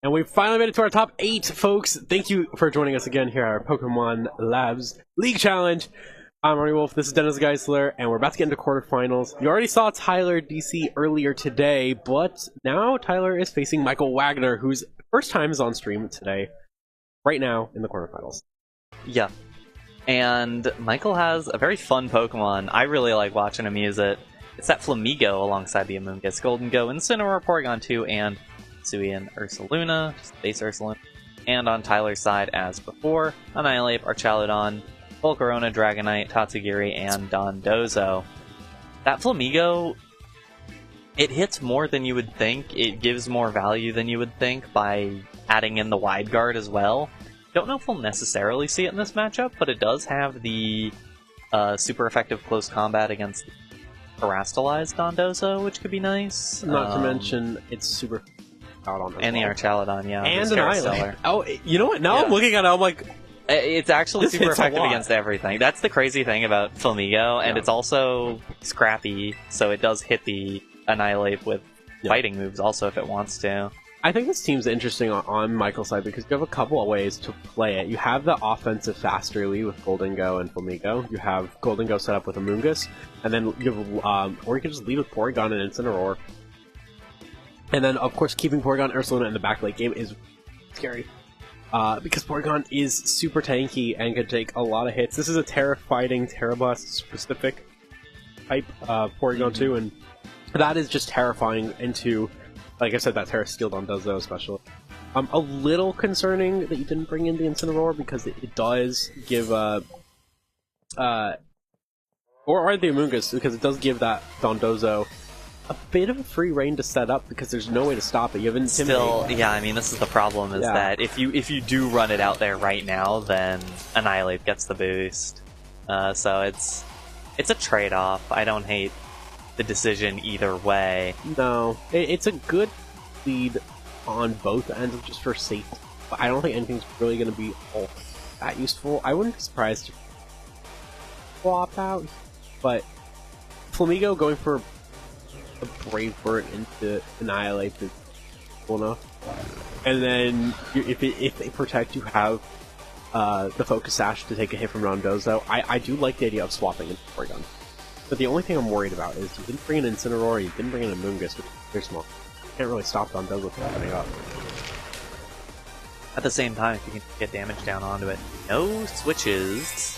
And we've finally made it to our top 8, folks. Thank you for joining us again here at our Pokemon Labs League Challenge. I'm Ronnie Wolf, this is Dennis Geisler, and we're about to get into quarterfinals. You already saw Tyler Deacy earlier today, but now Tyler is facing Michael Wagner, whose first time is on stream today, right now in the quarterfinals. Yeah. And Michael has a very fun Pokemon. I really like watching him use it. It's that Flamigo alongside the Amoonguss, Golden Go, Incineroar, Porygon 2, and Hisuian Ursaluna, just base Ursaluna. And on Tyler's side, as before, Annihilate, Archaludon, Volcarona, Dragonite, Tatsugiri, and Dondozo. That Flamigo, it hits more than you would think. It gives more value than you would think by adding in the Wide Guard as well. Don't know if we'll necessarily see it in this matchup, but it does have the super effective close combat against Terastallized Dondozo, which could be nice. Not to mention, it's super out on and the Archaludon, yeah. And an Island. Oh, you know what? Now I'm looking at it, I'm like... It's actually super effective against everything. That's the crazy thing about Flamigo, and it's also scrappy, so it does hit the Annihilate with fighting moves also if it wants to. I think this team's interesting on Michael's side because you have a couple of ways to play it. You have the offensive faster lead with Golden Go and Flamigo. You have Golden Go set up with Amoonguss, and then you have, or you can just lead with Porygon and Incineroar. And then, of course, keeping Porygon and Ursaluna in the back late game is scary. Because Porygon is super tanky and can take a lot of hits. This is a Terra-fighting, Terra-Blast specific type Porygon too, and that is just terrifying into, like I said, that Terra Steel Dondozo especially. A little concerning that you didn't bring in the Incineroar because it does give or the Amoonguss, because it does give that Dondozo a bit of a free reign to set up because there's no way to stop it. You haven't still, yeah. I mean, this is the problem: is that if you do run it out there right now, then Annihilate gets the boost. So it's a trade-off. I don't hate the decision either way. No, it's a good lead on both ends, just for safety. But I don't think anything's really going to be all that useful. I wouldn't be surprised to swap out, but Flamigo going for a Brave Bird into Annihilate is cool enough. And then if they protect, you have the Focus Sash to take a hit from Dondozo. I do like the idea of swapping into Porygon. But the only thing I'm worried about is you didn't bring in Incineroar, you didn't bring in Amoonguss, which is very small. You can't really stop Dondozo from coming up. At the same time, if you can get damage down onto it. No switches.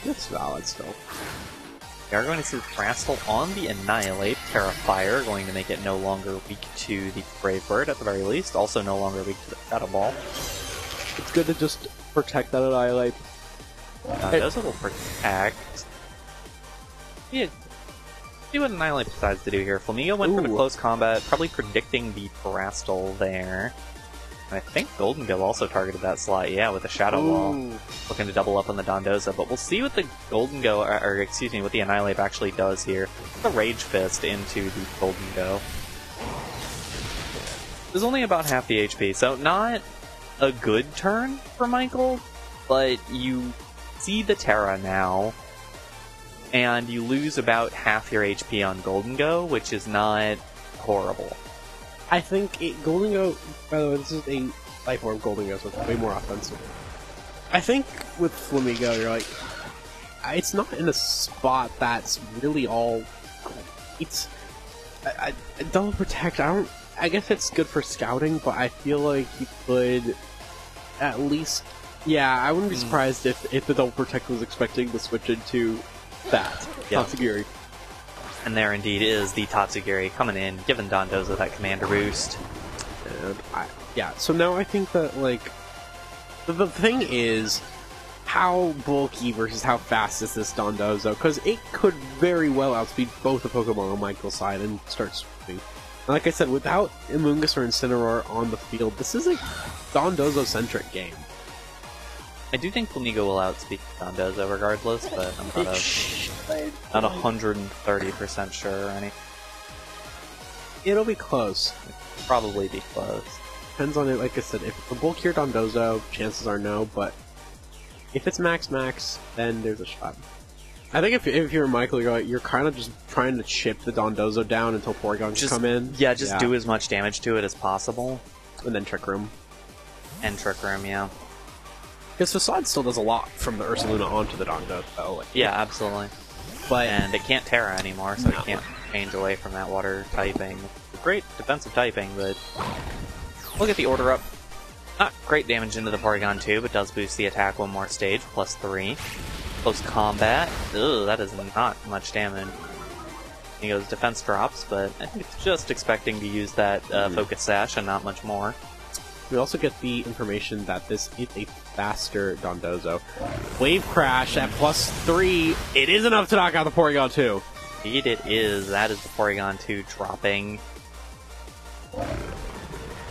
That's valid still. We are going to see Terastal on the Annihilate. Terra Fire, going to make it no longer weak to the Brave Bird at the very least. Also no longer weak to the Shadow Ball. It's good to just protect that Annihilate. Those will protect. Yeah, see what Annihilate decides to do here. Flamigo went for the close combat, probably predicting the Terastal there. And I think Golden Go also targeted that slot, yeah, with the Shadow Ball. Looking to double up on the Dondozo, but we'll see what the Golden Go, or excuse me, what the Annihilate actually does here. The Rage Fist into the Golden Go. There's only about half the HP, so not a good turn for Michael, but you see the Terra now, and you lose about half your HP on Golden Go, which is not horrible. I think Golden Go, by the way, this is a Life Orb Golden Go, so it's way more offensive. I think with Flamigo, you're like, it's not in a spot that's really all great. Double Protect, I guess it's good for scouting, but I feel like you could at least, I wouldn't be surprised if the Double Protect was expecting to switch into that, Tatsugiri. And there indeed is the Tatsugiri coming in, giving Dondozo that commander boost. So now I think that, like, the thing is, how bulky versus how fast is this Dondozo? Because it could very well outspeed both the Pokemon on Michael's side and start sweeping. Like I said, without Amoonguss or Incineroar on the field, this is a Dondozo-centric game. I do think Flamigo will outspeed Dondozo regardless, but I'm not 130% sure or anything. It'll be close. It'll probably be close. Depends on it, like I said, if it's a bulkier Dondozo, chances are no, but if it's max, then there's a shot. I think if you're Michael, you're kind of just trying to chip the Dondozo down until Porygon can come in. Yeah, just do as much damage to it as possible. And then Trick Room. And Trick Room, yeah. Because Facade still does a lot from the Ursaluna onto the Dongo, though. Like, Yeah, absolutely. but And it can't Terra anymore, so No. it can't change away from that water typing. Great defensive typing, but we'll get the order up. Not great damage into the Porygon 2, but does boost the attack one more stage, +3. Close combat. Ugh, that is not much damage. He goes defense drops, but I think it's just expecting to use that Focus Sash and not much more. we also get the information that this is a faster Dondozo. Wave Crash at +3. It is enough to knock out the Porygon 2. Indeed it is. That is the Porygon 2 dropping.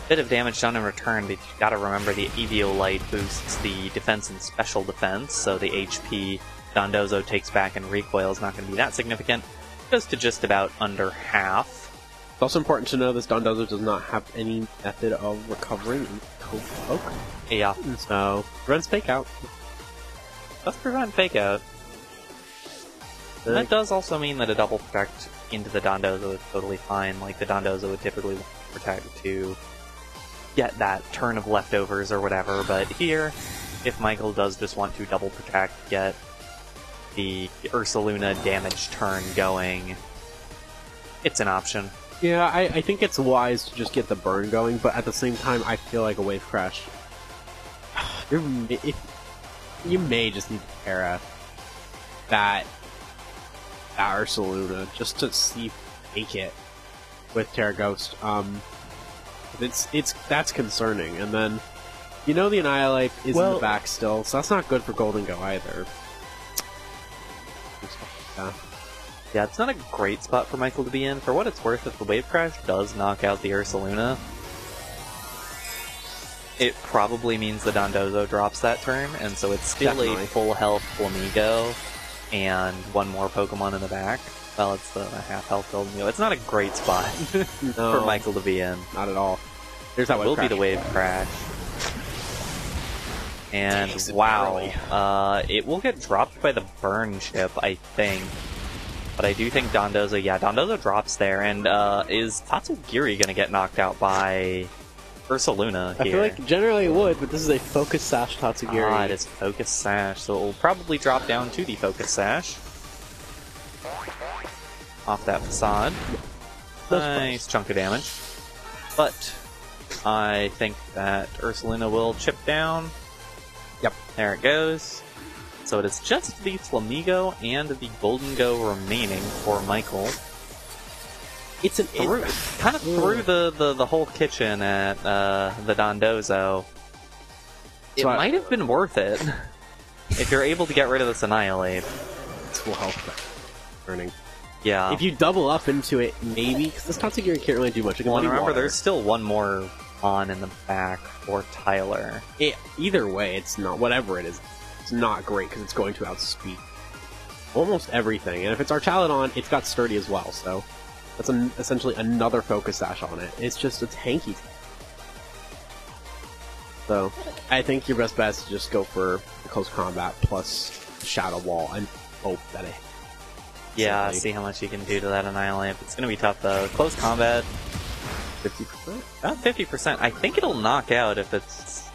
Bit of damage done in return, but you gotta remember the Eviolite boosts the defense and special defense, so the HP Dondozo takes back and recoil is not going to be that significant. Goes to just about under half. It's also important to know this Dondozo does not have any method of recovering in Cold Poke. Yeah, So, prevents Fake Out. does prevent Fake Out. And that does also mean that a double protect into the Dondozo is totally fine. Like, the Dondozo would typically want to protect to get that turn of leftovers or whatever, but here, if Michael does just want to double protect, get the Ursaluna damage turn going, it's an option. Yeah, I think it's wise to just get the burn going, but at the same time, I feel like a Wave Crash. You may just need to Terra that Ursaluna just to see if you take it with Terra Ghost. That's concerning, and then the Annihilate is in the back still, so that's not good for Golden Go either. Yeah, it's not a great spot for Michael to be in. For what it's worth, if the Wave Crash does knock out the Ursaluna, it probably means the Dondozo drops that turn, and so it's still Definitely. a full health Flamigo and one more Pokemon in the back. Well, it's the half health Golden Go. It's not a great spot for Michael to be in. Not at all. There's that It Wave will Crash. be the Wave Crash. And Jeez, wow, it will get dropped by the Burn Chip, I think. But I do think Dondozo, Dondozo drops there, and is Tatsugiri gonna get knocked out by Ursaluna here? I feel like generally it would, but this is a Focus Sash Tatsugiri. Ah, it is Focus Sash, so it will probably drop down to the Focus Sash. Off that Facade. Nice chunk of damage. But I think that Ursaluna will chip down. Yep. There it goes. So it is just the Flamigo and the Golden Go remaining for Michael. It's an Kind of through the whole kitchen at the Dondozo. It So might have been worth it if you're able to get rid of this Annihilate. It's full health burning. Yeah. If you double up into it, maybe, because this Tatsugiri can't really do much. It can Well, Muddy remember, Water. there's still one more on in the back for Tyler. Either way, it's not, whatever it is, it's not great because it's going to outspeed almost everything. And if it's Archaludon, it's got Sturdy as well, so that's essentially another Focus Sash on it. It's just a tanky. So, I think your best bet is to just go for the Close Combat plus Shadow Wall and hope that it... Yeah, Simply. see how much you can do to that Annihilate. It's gonna be tough though. Close combat, 50%? about 50%. I think it'll knock out if it's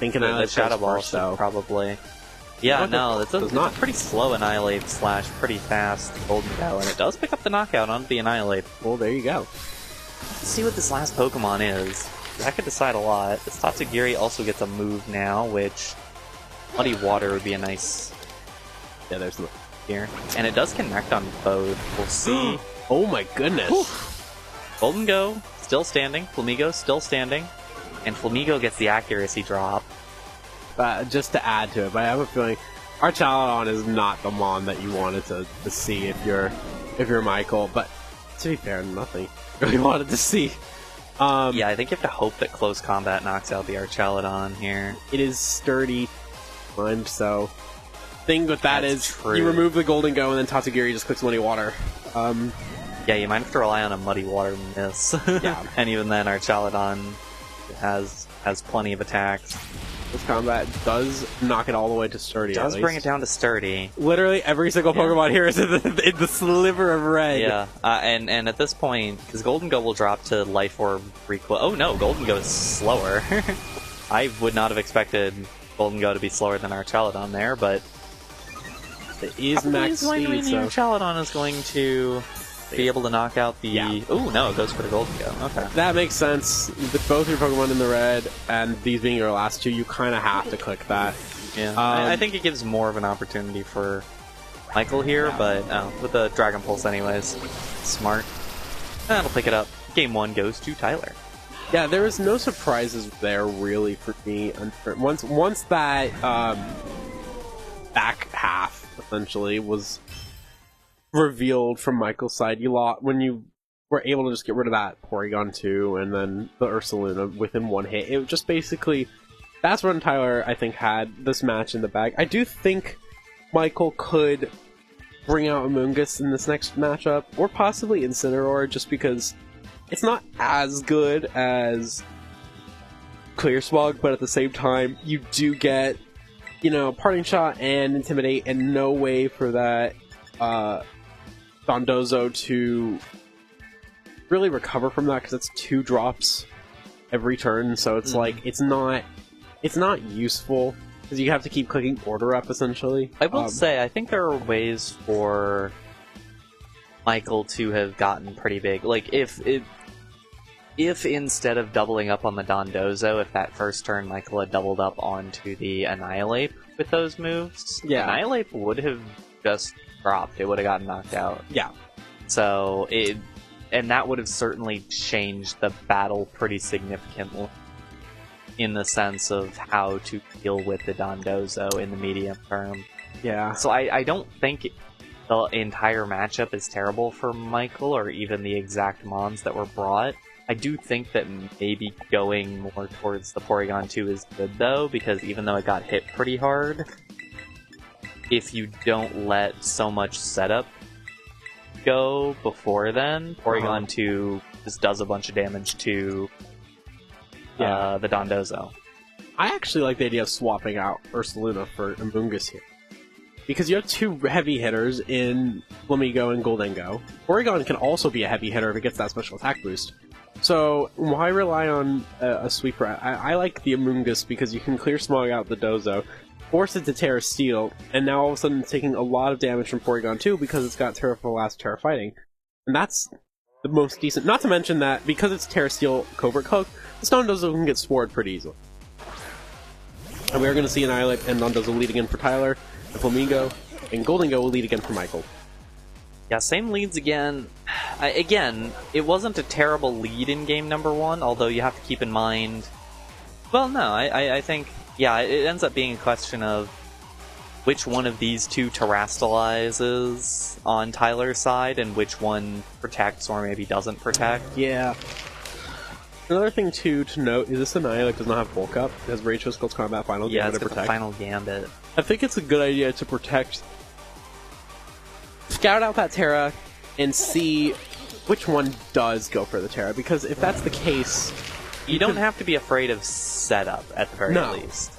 Thinking the Shadow Ball first, should though. probably. Yeah, What no, if it's a does not? pretty slow Annihilate / pretty fast Golden Go, and it does pick up the knockout onto the Annihilate. Well, there you go. Let's see what this last Pokemon is. That could decide a lot. This Tatsugiri also gets a move now, which Muddy Water would be a nice Yeah, there's the... here. And it does connect on both. We'll see. Oh my goodness! Golden Go, still standing. Flamigo, still standing. And Flamigo gets the accuracy drop. Just to add to it, but I have a feeling Archaludon is not the Mon that you wanted to see if you're Michael. But to be fair, nothing really wanted to see. Yeah, I think you have to hope that Close Combat knocks out the Archaludon here. It is sturdy, so thing with that That's is true. you remove the Golden Go and then Tatsugiri just clicks Muddy Water. Yeah, you might have to rely on a Muddy Water miss. Yeah. And even then, Archaludon has plenty of attacks. This combat does knock it all the way to sturdy. Does at bring it least. down to Sturdy. Literally every single Yeah. Pokemon here is in the sliver of red. Yeah, and at this point, because Golden Go will drop to Life Orb recoil. Oh no, Golden Go is slower. I would not have expected Golden Go to be slower than Archaludon there, but it is max speed, so Archaludon is going to be able to knock out the... Yeah. Ooh, no, it goes for the Golden Go. Okay. that makes sense. With both your Pokemon in the red, and these being your last two, you kind of have to click that. Yeah, I think it gives more of an opportunity for Michael here, but with the Dragon Pulse anyways. Smart. That'll pick it up. Game 1 goes to Tyler. Yeah, there was no surprises there really for me. Once that back half essentially was revealed from Michael's side, when you were able to just get rid of that Porygon 2 and then the Ursaluna within one hit, it just basically, that's when Tyler, I think, had this match in the bag. I do think Michael could bring out Amoonguss in this next matchup, or possibly Incineroar, just because it's not as good as Clear Smog, but at the same time, you do get, Parting Shot and Intimidate, and no way for that Dondozo to really recover from that, because it's 2 drops every turn, so it's like, it's not useful, because you have to keep clicking Order Up, essentially. I will say, I think there are ways for Michael to have gotten pretty big. Like, if instead of doubling up on the Dondozo, if that first turn Michael had doubled up onto the Annihilate with those moves, Annihilate would have just dropped. It would have gotten knocked out. Yeah. So, and that would have certainly changed the battle pretty significantly in the sense of how to deal with the Dondozo in the medium term. Yeah. So I don't think the entire matchup is terrible for Michael, or even the exact mons that were brought. I do think that maybe going more towards the Porygon 2 is good, though, because even though it got hit pretty hard, if you don't let so much setup go before then, Porygon 2 just does a bunch of damage to the Dondozo. I actually like the idea of swapping out Ursaluna for Amoonguss here, because you have 2 heavy hitters in Flamigo and Goldengo. Porygon can also be a heavy hitter if it gets that special attack boost. So why rely on a sweeper? I like the Amoonguss because you can Clear Smog out the Dozo, force it to Terra Steel, and now all of a sudden it's taking a lot of damage from Porygon 2 because it's got Terra Last Terra Fighting. And that's the most decent. Not to mention that because it's Terra Steel Covert Cloak, the Dondozo can get spored pretty easily. And we're going to see Annihilate and Dondozo lead again for Tyler, and Flamigo, and Goldengo will lead again for Michael. Yeah, same leads again. Again, it wasn't a terrible lead in game number 1, although you have to keep in mind... Well, no, I think... Yeah, it ends up being a question of which one of these 2 terastallizes on Tyler's side, and which one protects or maybe doesn't protect. Yeah. Another thing, too, to note is this Annihilate does not have Bulk Up. It has Rage Physical Combat Final Gambit to protect. Yeah, it's got the Final Gambit. I think it's a good idea to protect... Scout out that Terra and see which one does go for the Terra, because if that's the case... You don't have to be afraid of setup, at the very least.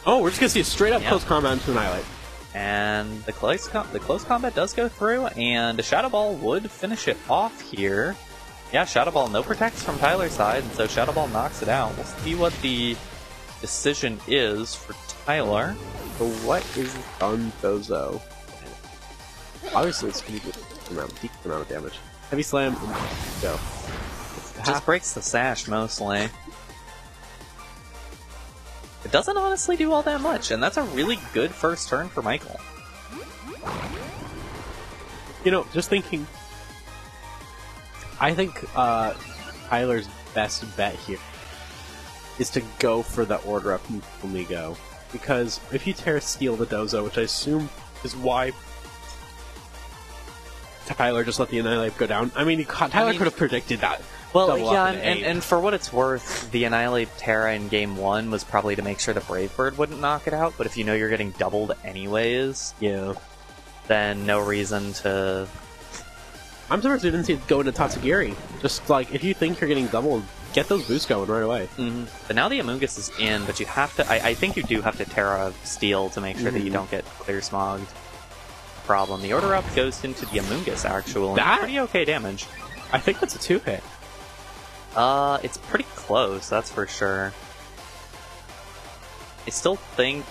Oh, we're just going to see a straight-up close combat into Annihilate. And the close combat does go through, and a Shadow Ball would finish it off here. Yeah, Shadow Ball, no protects from Tyler's side, and so Shadow Ball knocks it out. We'll see what the decision is for Tyler. So what is Dondozo? Obviously, it's going to be a decent amount of damage. Heavy Slam, and go. Just breaks the sash, mostly. It doesn't honestly do all that much, and that's a really good first turn for Michael. Just thinking... I think Tyler's best bet here is to go for the Order Up from Flamigo. Because if you Terra Steel the Dozo, which I assume is why Tyler just let the Annihilate go down. I mean, Tyler could have predicted that. Well, yeah, and for what it's worth, the Annihilate Terra in Game 1 was probably to make sure the Brave Bird wouldn't knock it out, but if you know you're getting doubled anyways, then no reason to... I'm surprised we didn't see it go into Tatsugiri. Just, like, if you think you're getting doubled, get those boosts going right away. But now the Amoonguss is in, but you have to... I think you do have to Terra Steel to make sure that you don't get Clear Smogged. Problem. The Order Up goes into the Amoonguss, actually. That? Pretty okay damage. I think that's a 2-hit. It's pretty close, that's for sure. still think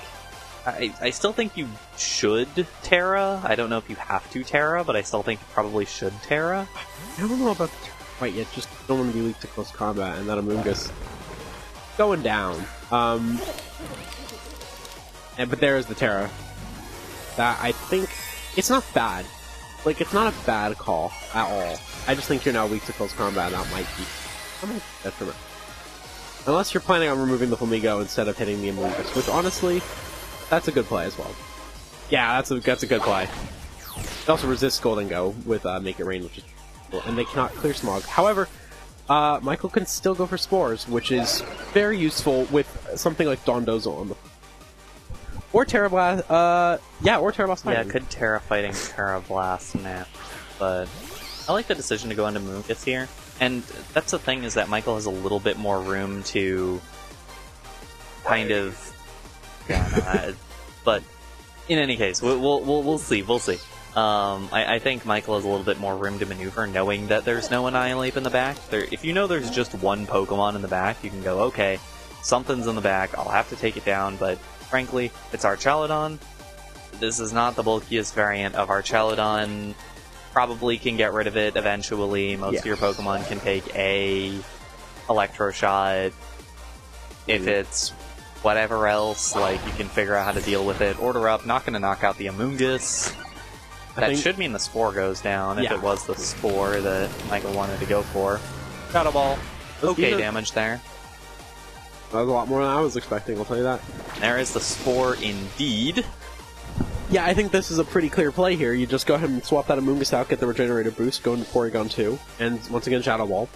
I still think you should Terra. I don't know if you have to Terra, but I still think you probably should Terra. I don't know about the Terra quite yet. Just don't want to be weak to close combat, and that Amoonguss going down. But there is the Terra. That I think it's not bad. Like, it's not a bad call at all. I just think you're now weak to close combat. That might be detriment. Unless you're planning on removing the Flamigo instead of hitting the Amoonguss, which honestly, that's a good play as well. Yeah, that's a good play. It also resists Golden Go with Make It Rain, which is cool, and they cannot clear Smog. However, Michael can still go for Spores, which is very useful with something like Dondozo on the or Terra Blast, or Terra Blast. Yeah, could Terra fighting Terra Blast now, but I like the decision to go into Moongus here. And that's the thing, is that Michael has a little bit more room to kind of, but in any case, we'll see. I think Michael has a little bit more room to maneuver, knowing that there's no Annihilate in the back. If you know there's just one Pokemon in the back, you can go, okay, something's in the back, I'll have to take it down, but frankly, it's Archaludon. This is not the bulkiest variant of Archaludon. Probably can get rid of it eventually. Most of your Pokemon can take a Electro Shot. If it's whatever else, like, you can figure out how to deal with it. Order up, not going to knock out the Amoonguss. That should mean the Spore goes down, if it was the Spore that Michael wanted to go for. Shadow Ball. Okay damage there. That was a lot more than I was expecting, I'll tell you that. There is the Spore indeed. Yeah, I think this is a pretty clear play here. You just go ahead and swap that Amoonguss out, get the Regenerator boost, go into Porygon 2, and once again Shadow Ball.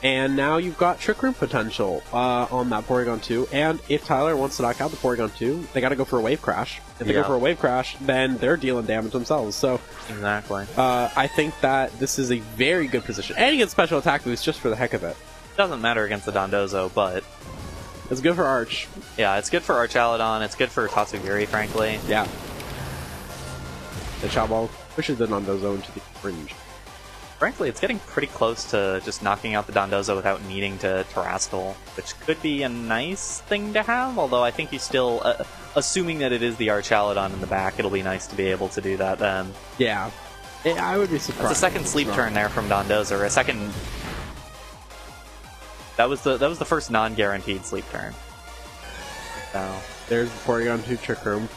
And now you've got Trick Room potential on that Porygon 2, and if Tyler wants to knock out the Porygon 2, they gotta go for a Wave Crash. If they go for a Wave Crash, then they're dealing damage themselves, so... Exactly. I think that this is a very good position. And he gets Special Attack boost just for the heck of it. Doesn't matter against the Dondozo, but... It's good for Arch. Yeah, it's good for Archaludon, it's good for Tatsugiri, frankly. Yeah. The Shadow Ball pushes the Dondozo into the fringe. Frankly, it's getting pretty close to just knocking out the Dondozo without needing to Terrastal, which could be a nice thing to have, although I think you still, assuming that it is the Archaludon in the back, it'll be nice to be able to do that then. Yeah. I would be surprised. That's a second sleep turn there from Dondozo, or a second... That was the first non-guaranteed sleep turn. So... There's the Porygon 2 Trick Room.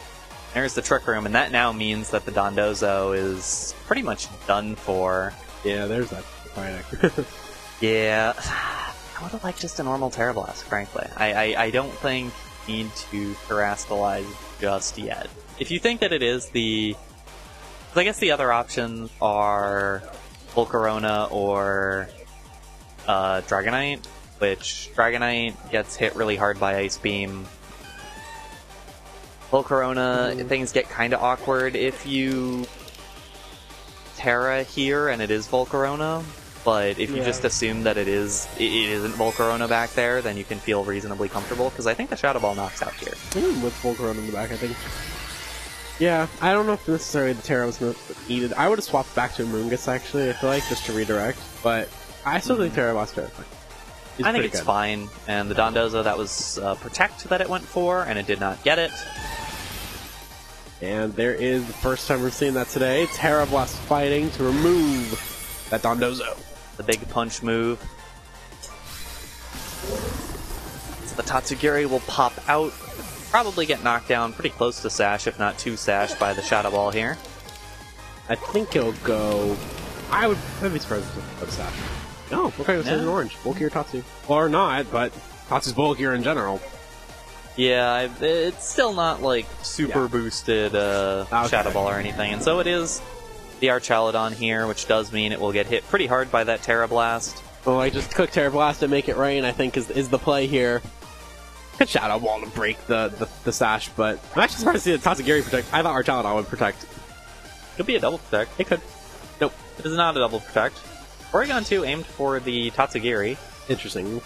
There's the Trick Room, and that now means that the Dondozo is pretty much done for. Yeah, there's that fighting. Yeah, I would have liked just a normal Terra Blast, frankly. I don't think you need to Terrastalize just yet. If you think that it is the... I guess the other options are Volcarona or Dragonite, which Dragonite gets hit really hard by Ice Beam. Volcarona, things get kind of awkward if you Terra here and it is Volcarona, but if you just assume that it isn't Volcarona back there, then you can feel reasonably comfortable, because I think the Shadow Ball knocks out here. With Volcarona in the back, I think. Yeah, I don't know if necessarily the Terra was needed. I would have swapped back to Amoonguss, actually, I feel like, just to redirect, but I still think Terra Blast terrifying. I think it's fine, and the Dondozo, that was Protect that it went for, and it did not get it. And there is the first time we're seeing that today. Terra Blast fighting to remove that Dondozo. The big punch move. So the Tatsugiri will pop out. Probably get knocked down pretty close to Sash, if not to Sash, by the Shadow Ball here. I think it'll go... I'd be surprised if it goes Sash. No, okay, it's an orange. Bulkier Tatsu. Or not, but Tatsu's bulkier in general. Yeah, it's still not, like, super boosted Shadow Ball or anything. And so it is the Archaludon here, which does mean it will get hit pretty hard by that Terra Blast. Well, I just click Terra Blast and Make It Rain, I think, is the play here. Could Shadow Ball to break the Sash, but I'm actually surprised to see the Tatsugiri protect. I thought Archaludon would protect. Could be a double protect. It could. Nope. It is not a double protect. Porygon 2 aimed for the Tatsugiri. Interesting.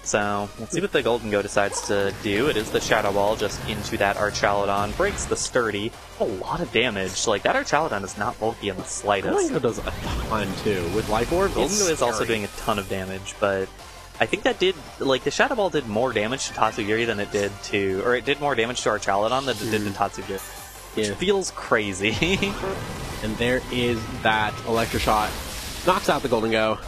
So, let's see what the Golden Go decides to do. It is the Shadow Ball just into that Archaludon. Breaks the Sturdy. A lot of damage. Like, that Archaludon is not bulky in the slightest. Golden Go does a ton, too. With Life Orb, Golden Go is also doing a ton of damage, but I think that did, like, the Shadow Ball did more damage to Tatsugiri than it did to, or it did more damage to Archaludon than it did to Tatsugiri, which feels crazy. And there is that Electro Shot. Knocks out the Golden Go.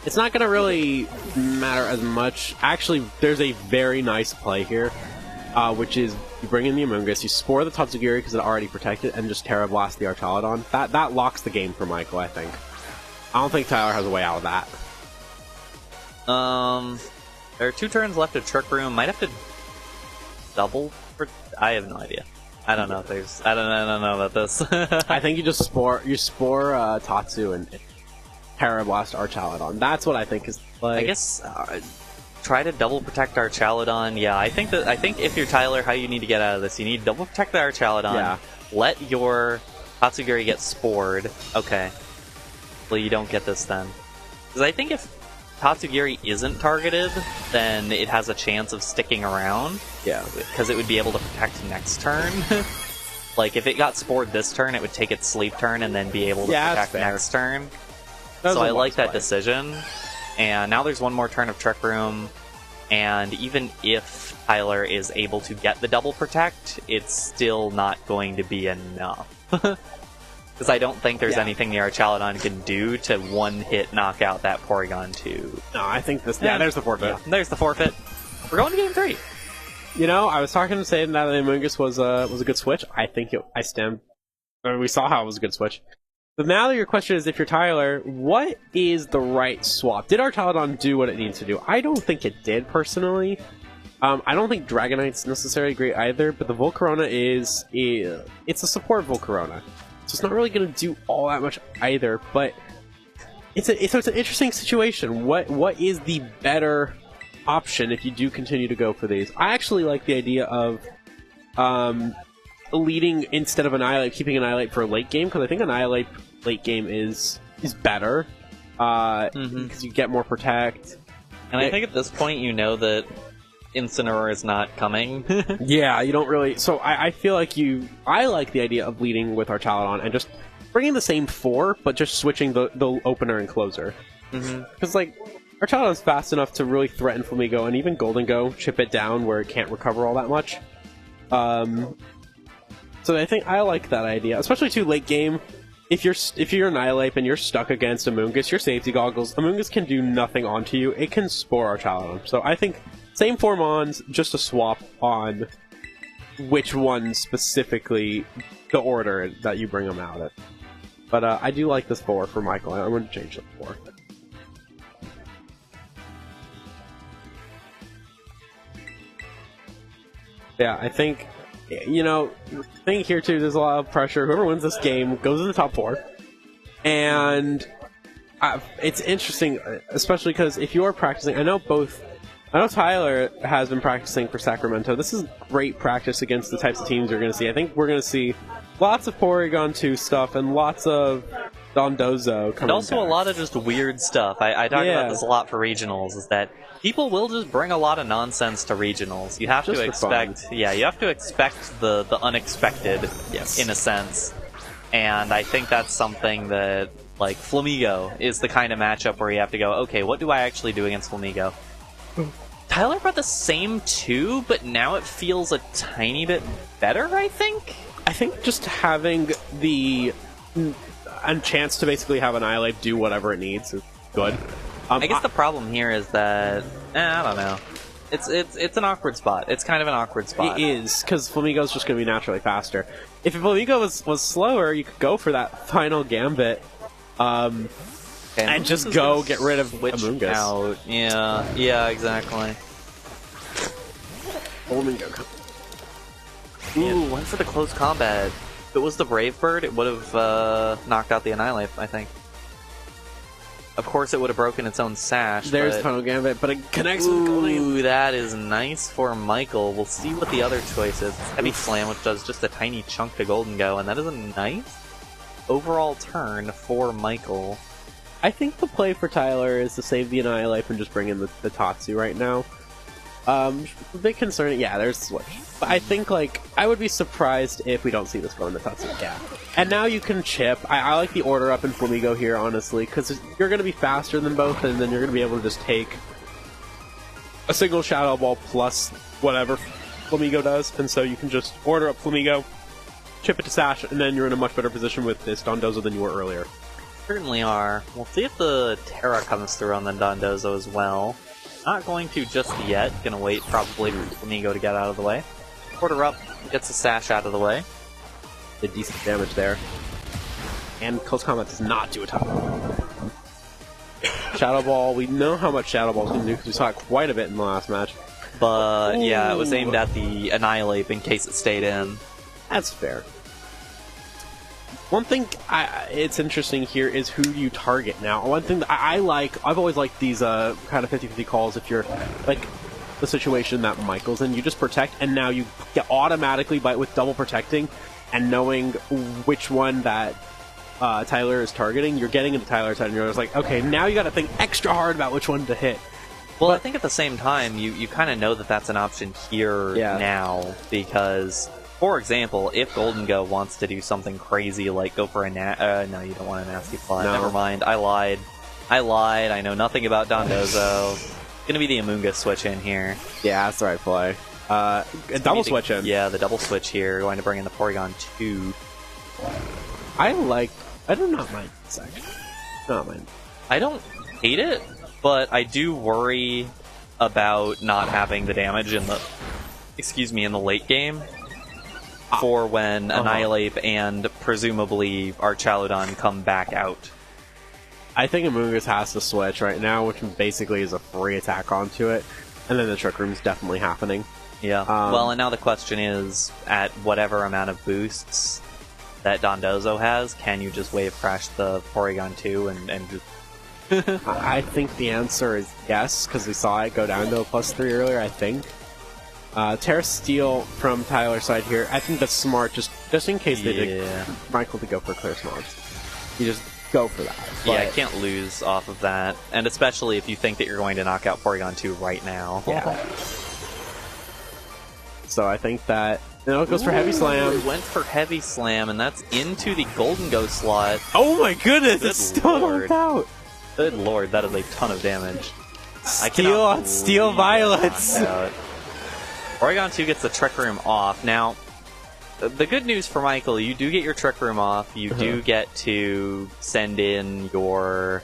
It's not going to really matter as much. Actually, there's a very nice play here, which is you bring in the Amoonguss, you Spore the Tatsugiri because it already protected, and just Terra Blast the Archaludon. That locks the game for Michael, I think. I don't think Tyler has a way out of that. There are 2 turns left of Trick Room. Might have to double for... I have no idea. I don't know if there's... I don't know about this. I think you just spore Tatsu and Terra Blast Archaludon. That's what I think is the play. I guess try to double protect Archaludon. Yeah, I think if you're Tyler, how you need to get out of this, you need to double protect the Archaludon. Yeah. Let your Tatsugiri get spored. Okay. Well, you don't get this then. Because I think if Tatsugiri isn't targeted, then it has a chance of sticking around. Yeah. Because it would be able to protect next turn. Like, if it got spored this turn, it would take its sleep turn and then be able to protect next turn. So I like that decision. And now there's one more turn of Trick Room. And even if Tyler is able to get the double protect, it's still not going to be enough. Because I don't think there's anything the Archaludon can do to one-hit knock out that Porygon 2. No, I think this... Yeah, there's the forfeit. Yeah, there's the forfeit. We're going to Game 3. You know, I was talking to saying that the Amoonguss was a good switch. I think we saw how it was a good switch. But now that your question is, if you're Tyler, what is the right swap? Did Archaludon do what it needs to do? I don't think it did, personally. I don't think Dragonite's necessarily great either, but the Volcarona it's a support Volcarona. So it's not really going to do all that much either, but it's an interesting situation. What is the better option if you do continue to go for these? I actually like the idea of leading instead of Annihilate, keeping Annihilate for late game, because I think Annihilate late game is better, because you get more Protect. And I think at this point you know that Incineroar is not coming. Yeah, you don't really... So I feel like I like the idea of leading with Archaludon and just bringing the same 4, but just switching the opener and closer. Because, like, Archaludon's fast enough to really threaten Flamigo, and even Golden Go, chip it down where it can't recover all that much. So I think I like that idea, especially too late game. If you're Annihilate and you're stuck against Amoonguss, your safety goggles, Amoonguss can do nothing onto you. It can Spore Archaludon. So I think same 4 Mons, just a swap on which one specifically, the order that you bring them out at. But I do like this 4 for Michael. I'm going to change the 4. Yeah, I think, you know, the thing here too, there's a lot of pressure. Whoever wins this game goes in the top 4. And it's interesting, especially because if you're practicing, I know Tyler has been practicing for Sacramento. This is great practice against the types of teams you're going to see. I think we're going to see lots of Porygon 2 stuff and lots of Dondozo coming And also back. a lot of just weird stuff. I talk about this a lot for regionals, is that people will just bring a lot of nonsense to regionals. You have to expect... Yeah, you have to expect the unexpected, in a sense. And I think that's something that, like, Flamigo is the kind of matchup where you have to go, okay, what do I actually do against Flamigo? Tyler brought the same 2, but now it feels a tiny bit better, I think? I think just having the chance to basically have Annihilate do whatever it needs is good. I guess the problem here is that... I don't know. It's an awkward spot. It's kind of an awkward spot. It is, because Flamigo's just going to be naturally faster. If Flamigo was slower, you could go for that final Gambit. And just go get rid of Amoonguss. Out. Yeah, exactly. Flamigo. Ooh, went for the close combat. If it was the Brave Bird, it would have knocked out the Annihilate, I think. Of course, it would have broken its own sash. There's Final Gambit, but it connects with Golden. Ooh, that is nice for Michael. We'll see what the other choice is. Heavy Slam, which does just a tiny chunk to Golden Go, and that is a nice overall turn for Michael. I think the play for Tyler is to save the Annihilate and just bring in the Tatsu right now. A bit concerning. Yeah, there's Switch. But I think, like, I would be surprised if we don't see this go in the Tatsu. Yeah. And now you can chip. I like the order up in Flamigo here, honestly, because you're going to be faster than both, and then you're going to be able to just take a single Shadow Ball plus whatever Flamigo does, and so you can just order up Flamigo, chip it to Sash, and then you're in a much better position with this Dondozo than you were earlier. Certainly are. We'll see if the Terra comes through on the Dondozo as well. Not going to just yet. Gonna wait probably for Flamigo to get out of the way. Order up, gets the Sash out of the way. Did decent damage there. And Close Combat does not do a ton. Shadow Ball, we know how much Shadow Ball can do because we saw it quite a bit in the last match. But Ooh. yeah, it was aimed at the Annihilate in case it stayed in. That's fair. One thing it's interesting here is who you target now. One thing that I like, I've always liked these kind of 50-50 calls if you're like the situation that Michael's in. You just protect, and now you get automatically with double protecting and knowing which one that Tyler is targeting, you're getting into Tyler's head, and you're just like, okay, now you got to think extra hard about which one to hit. Well, I think at the same time, you kind of know that that's an option here now, because, for example, if Golden Go wants to do something crazy like go for a no, you don't want a nasty fly. No. Never mind, I lied. I know nothing about Dondozo. Gonna be the Amoonguss switch in here. Yeah, that's the right play. Double switch in. Yeah, the double switch here, going to bring in the Porygon 2. I do not mind this, actually. Not mind. I don't hate it, but I do worry about not having the damage in the, in the late game for when Annihilate and presumably Archaludon come back out. I think Amoonguss has to switch right now, which basically is a free attack onto it, and then the Trick Room's definitely happening. Yeah. Well, and now the question is, at whatever amount of boosts that Dondozo has, can you just Wave Crash the Porygon 2 and just... I think the answer is yes, because we saw it go down to a +3 earlier, I think. Terra Steel from Tyler's side here, I think that's smart, just in case they did Michael to go for Clear Smarts. You just go for that. But... yeah, I can't lose off of that, and especially if you think that you're going to knock out Porygon 2 right now. Yeah. So I think that... No, it goes for Heavy Slam. It went for Heavy Slam, and that's into the Golden Go slot. Oh my goodness, it's still knocked out! Good lord, that is a ton of damage. Steel on Steel Violets! Porygon 2 gets the Trick Room off. Now, the good news for Michael, you do get your Trick Room off, you do get to send in your...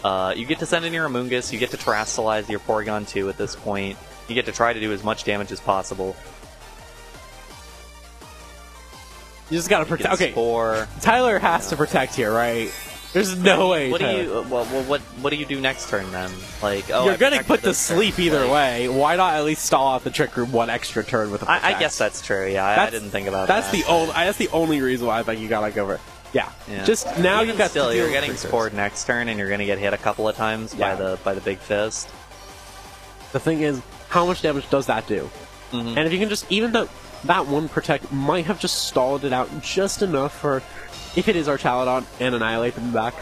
you get to send in your Amoonguss, you get to Terrasilize your Porygon 2 at this point. You get to try to do as much damage as possible. You just gotta protect. Okay, Tyler has to protect here, right? There's no way. What do you? Well, what do you do next turn then? Like, you're gonna put to sleep either way. Why not at least stall out the Trick Room one extra turn with a protect? I guess that's true. Yeah, I didn't think about that. That's the only reason why I think you gotta go for. Yeah. Just now you've got. Still, you're getting scored next turn, and you're gonna get hit a couple of times by the big fist. The thing is, how much damage does that do? And if you can just even though. That one protect might have just stalled it out just enough for, if it is Archaludon and Annihilate them back,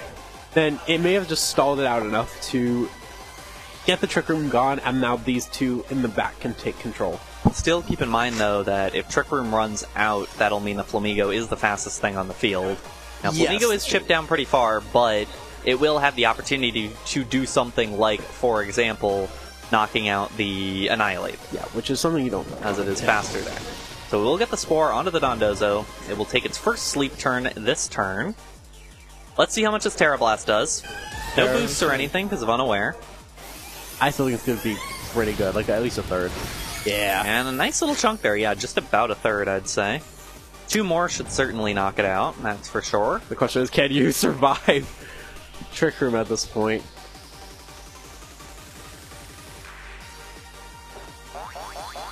then it may have just stalled it out enough to get the Trick Room gone, and now these two in the back can take control. Still keep in mind, though, that if Trick Room runs out, that'll mean the Flamigo is the fastest thing on the field. Now, Flamigo is chipped down pretty far, but it will have the opportunity to do something like, for example, knocking out the Annihilate. Yeah, which is something you don't know. As it is faster there. So we'll get the Spore onto the Dondozo. It will take its first sleep turn this turn. Let's see how much this Terra Blast does. No boosts or anything because of Unaware. I still think it's going to be pretty good, like at least a third. Yeah. And a nice little chunk there, yeah, just about a third, I'd say. 2 more should certainly knock it out, that's for sure. The question is, can you survive Trick Room at this point?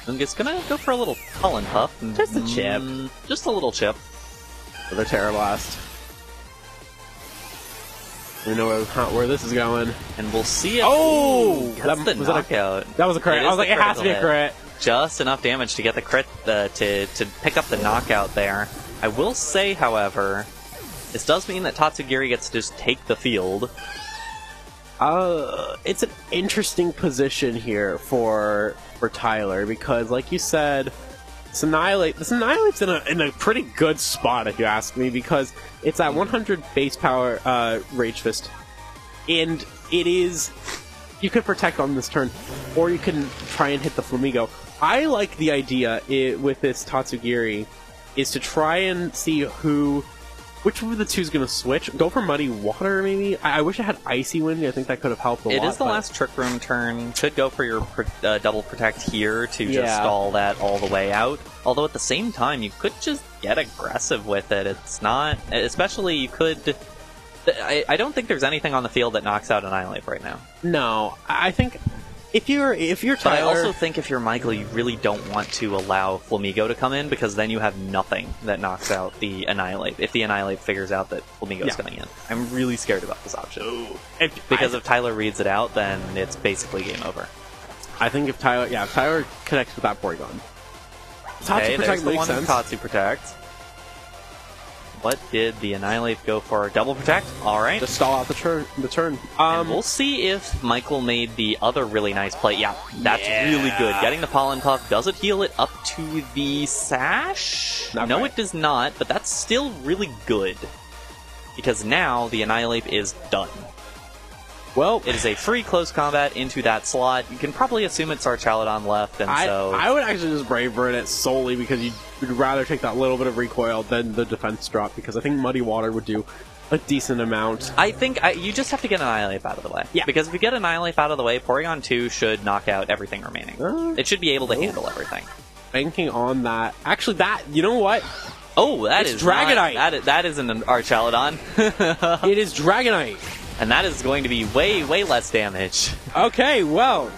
It's gonna go for a little Pollen Puff. Just a chip. Just a little chip. For the Terra Blast. We know where this is going. And we'll see if... Oh! That's the knockout. That was a crit. I was like, it has to be a crit. Just enough damage to get the crit, to pick up the knockout there. I will say, however, this does mean that Tatsugiri gets to just take the field. It's an interesting position here for Tyler, because like you said, this Annihilate's in a pretty good spot, if you ask me, because it's at 100 base power Rage Fist, and it is you could protect on this turn, or you can try and hit the Flamigo. I like the idea with this Tatsugiri is to try and see which of the two is going to switch. Go for Muddy Water, maybe? I wish I had Icy Wind. I think that could have helped a lot. It is the last Trick Room turn. Could go for your double protect here to just stall that all the way out. Although at the same time, you could just get aggressive with it. It's not... Especially, you could... I don't think there's anything on the field that knocks out Annihilate right now. No. I think... If you're Tyler... But I also think if you're Michael, you really don't want to allow Flamigo to come in, because then you have nothing that knocks out the Annihilate, if the Annihilate figures out that Flamigo's coming in. I'm really scared about this option. Because if Tyler reads it out, then it's basically game over. I think if Tyler connects with that Porygon. Okay, there's the one with Tatsu Protect. What did the Annihilate go for? Double Protect? Alright. Just stall out the turn. And we'll see if Michael made the other really nice play. Yeah, that's really good. Getting the Pollen Puff, does it heal it up to the Sash? No, it does not, but that's still really good. Because now the Annihilate is done. Well, it is a free close combat into that slot. You can probably assume it's Archaludon left, and I would actually just Brave Bird it solely because you'd rather take that little bit of recoil than the defense drop, because I think Muddy Water would do a decent amount. I think you just have to get Annihilate out of the way. Yeah. Because if you get Annihilate out of the way, Porygon 2 should knock out everything remaining. It should be able to handle everything. Banking on that. Actually, you know what? Oh, that is Dragonite. That isn't an Archaludon. It is Dragonite. And that is going to be way, way less damage. Okay, well,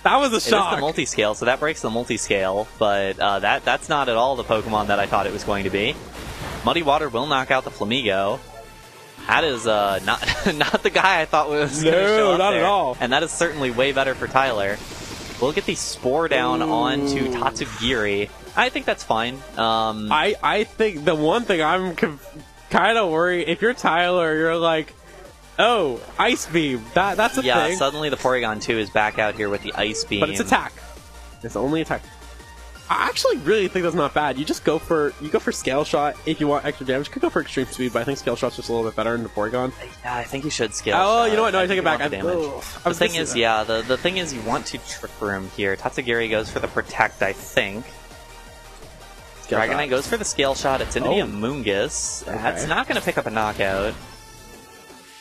that was a shock. It is the multi-scale, so that breaks the multi-scale, but that's not at all the Pokemon that I thought it was going to be. Muddy Water will knock out the Flamigo. That is not the guy I thought was going to show up not there. at all. And that is certainly way better for Tyler. We'll get the Spore down onto Tatsugiri. I think that's fine. I think the one thing I'm kind of worried, if you're Tyler, you're like, oh, Ice Beam. That's a thing. Yeah, suddenly the Porygon 2 is back out here with the Ice Beam. But it's attack. It's only attack. I actually really think that's not bad. You just go for Scale Shot if you want extra damage. You could go for Extreme Speed, but I think Scale Shot's just a little bit better in the Porygon. Yeah, I think you should Scale Shot. Oh, you know what? No, I take it back. The thing is, the thing is you want to Trick Room here. Tatsugiri goes for the Protect, I think. Dragonite goes for the Scale Shot. It's into the Amoonguss. Okay. That's not going to pick up a knockout.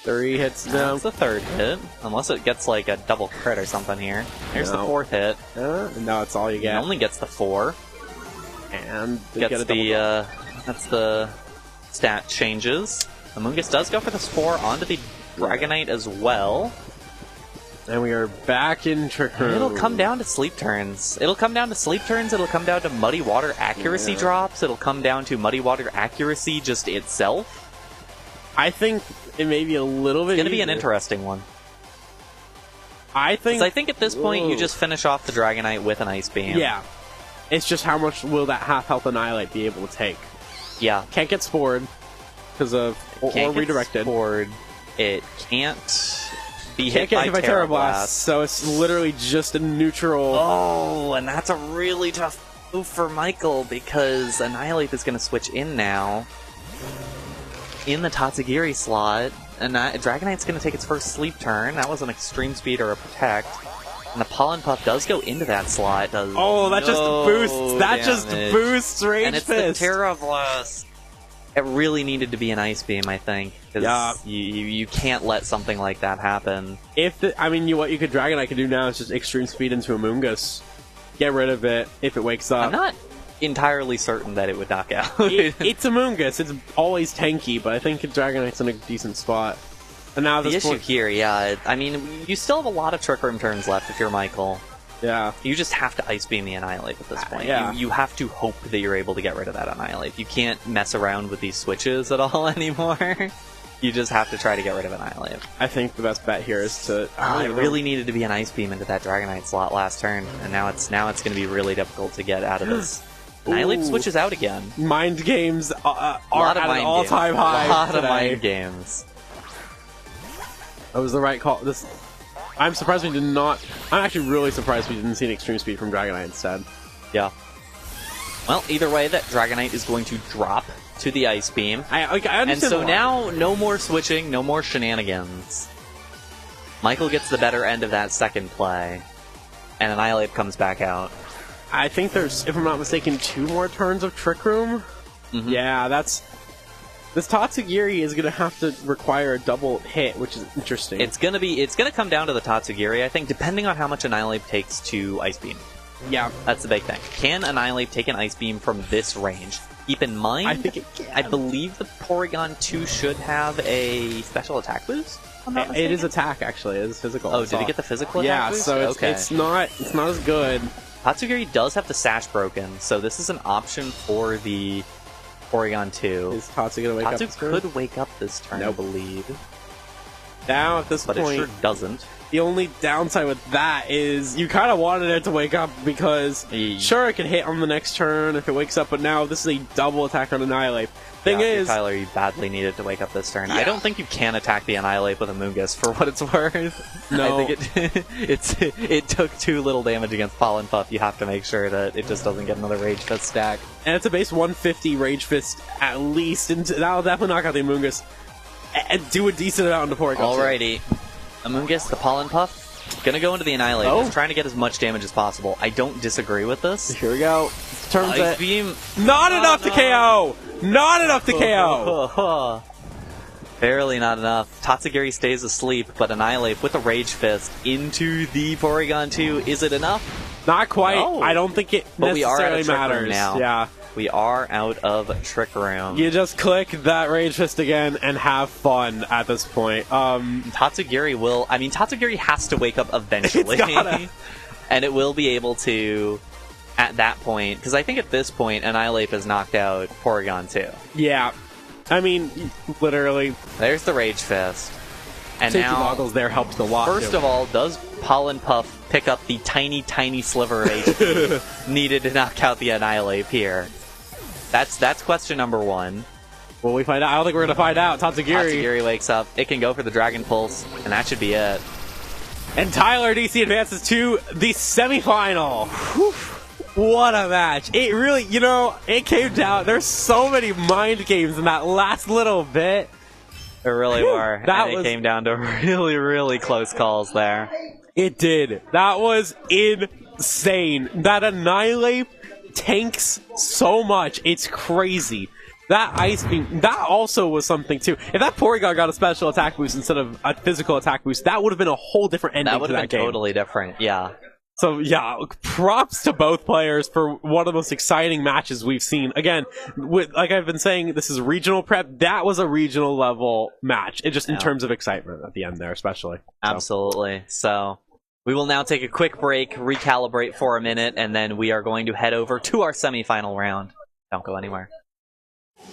3 hits now. That's the 3rd hit, unless it gets like a double crit or something here. Here's the 4th hit. No, it's all you get. It only gets the 4. And gets that's the stat changes. Amoonguss does go for the Spore onto the Dragonite as well. And we are back in Trick Room. It'll come down to sleep turns. It'll come down to Muddy Water accuracy drops. It'll come down to Muddy Water accuracy just itself. I think it may be a little bit. It's going to be an interesting one. I think at this point you just finish off the Dragonite with an Ice Beam. Yeah. It's just how much will that half health Annihilate be able to take? Yeah. Can't get Spored because of or redirected. Spored. It can't be hit by Terra Blast. So it's literally just a neutral. Oh, and that's a really tough move for Michael because Annihilate is going to switch in now. In the Tatsugiri slot, and Dragonite's going to take its first sleep turn. That was an Extreme Speed or a Protect. And the Pollen Puff does go into that slot. That just boosts. That just boosts Rage And it's Fist. the Terra Blast. It really needed to be an Ice Beam, I think. Because you can't let something like that happen. What you could Dragonite could do now is just Extreme Speed into Amoonguss. Get rid of it if it wakes up. I'm not entirely certain that it would knock out. It's Amoonguss. It's always tanky, but I think Dragonite's in a decent spot. And now the issue here, you still have a lot of Trick Room turns left if you're Michael. Yeah. You just have to Ice Beam the Annihilate at this point. Yeah. You have to hope that you're able to get rid of that Annihilate. You can't mess around with these switches at all anymore. You just have to try to get rid of Annihilate. I think the best bet here is to... it really needed to be an Ice Beam into that Dragonite slot last turn, and now it's going to be really difficult to get out of this. Annihilate switches out again. Mind games are at an all-time high. A lot of mind games. That was the right call. I'm surprised we did not... I'm actually really surprised we didn't see an Extreme Speed from Dragonite instead. Yeah. Well, either way, that Dragonite is going to drop to the Ice Beam. I understand. And so now, no more switching, no more shenanigans. Michael gets the better end of that second play, and Annihilate comes back out. I think there's, if I'm not mistaken, 2 more turns of Trick Room. Yeah, that's... This Tatsugiri is going to have to require a double hit, which is interesting. It's gonna come down to the Tatsugiri, I think, depending on how much Annihilate takes to Ice Beam. Yeah. That's the big thing. Can Annihilate take an Ice Beam from this range? Keep in mind, I think it can. I believe the Porygon 2 should have a special attack boost. It is attack, actually. It is physical. Oh, did it get the physical attack boost? So it's not as good. Tatsugiri does have the Sash broken, so this is an option for the Porygon 2. Is Tatsu going to wake up this turn? Could wake up this turn, I believe. Now, at this point... But it sure doesn't. The only downside with that is you kind of wanted it to wake up because, sure, it can hit on the next turn if it wakes up, but now this is a double attack on Annihilate. Thing is... Tyler, you badly needed to wake up this turn. Yeah. I don't think you can attack the Annihilate with a Mungus, for what it's worth. No. I think it took 2 little damage against Pollen Puff. You have to make sure that it just doesn't get another Rage Fist stack. And it's a base 150 Rage Fist at least, and that'll definitely knock out the Mungus and do a decent amount into Porygon. Alrighty. Amoonguss, the Pollen Puff, gonna go into the Annihilate. Just trying to get as much damage as possible. I don't disagree with this. Here we go. Ice Beam. Not enough to KO! Not enough to KO! Barely not enough. Tatsugiri stays asleep, but Annihilate with a Rage Fist into the Porygon 2. Is it enough? Not quite. No. I don't think it but necessarily we are out of matters. Now. Yeah. We are out of Trick Room. You just click that Rage Fist again and have fun at this point. Tatsugiri will... I mean, Tatsugiri has to wake up eventually. And it will be able to, at that point... Because I think at this point, Annihilate has knocked out Porygon 2. Yeah. I mean, literally. There's the Rage Fist. And Safety now... Goggles there helped a lot. First of all, does Pollen Puff pick up the tiny, tiny sliver of HP needed to knock out the Annihilate here? That's question number 1. Will we find out? I don't think we're going to find out. Tatsugiri wakes up. It can go for the Dragon Pulse, and that should be it. And Tyler Deacy advances to the semifinal. Whew. What a match. It really, it came down. There's so many mind games in that last little bit. There really were. It came down to really, really close calls there. It did. That was insane. That Annihilate tanks so much. It's crazy. That Ice Beam, that also was something too. If that Porygon got a special attack boost instead of a physical attack boost, that would have been a whole different ending to that game. That would have been totally different, yeah. So yeah, props to both players for one of the most exciting matches we've seen. Again, like I've been saying, this is regional prep. That was a regional level match. It just in terms of excitement at the end there, especially. Absolutely. So we will now take a quick break, recalibrate for a minute, and then we are going to head over to our semifinal round. Don't go anywhere.